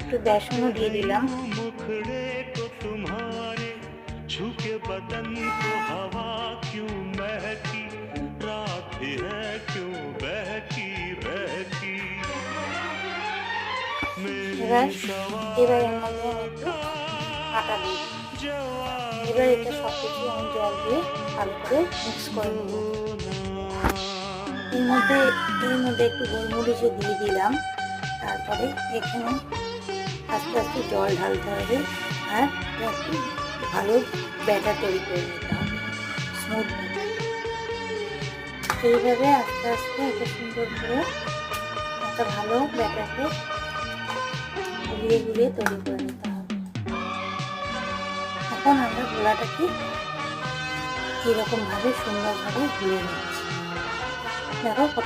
একটু বেসনও দিয়ে দিলাম। এবার এর মধ্যে আমি একটু আটা দিই। এবার এটা সব কিছু আমি জল দিয়ে ভালো করে মিক্স করে নেব। এর মধ্যে একটু গোলমরিচও দিয়ে দিলাম। তারপরে এখানে আস্তে আস্তে জল ঢালতে হবে আর একটু ভালো ব্যাটার তৈরি করে নিতে হবে, স্মুথ ব্যাটার। এইভাবে আস্তে আস্তে একটা সুন্দর করে একটা ভালো ব্যাটারকে ঘুরিয়ে ঘুরিয়ে তৈরি করে নিতে হবে। এখন আমরা গোলাটাকে এরকমভাবে সুন্দরভাবে ঘুরিয়ে নিচ্ছি। দেখো কত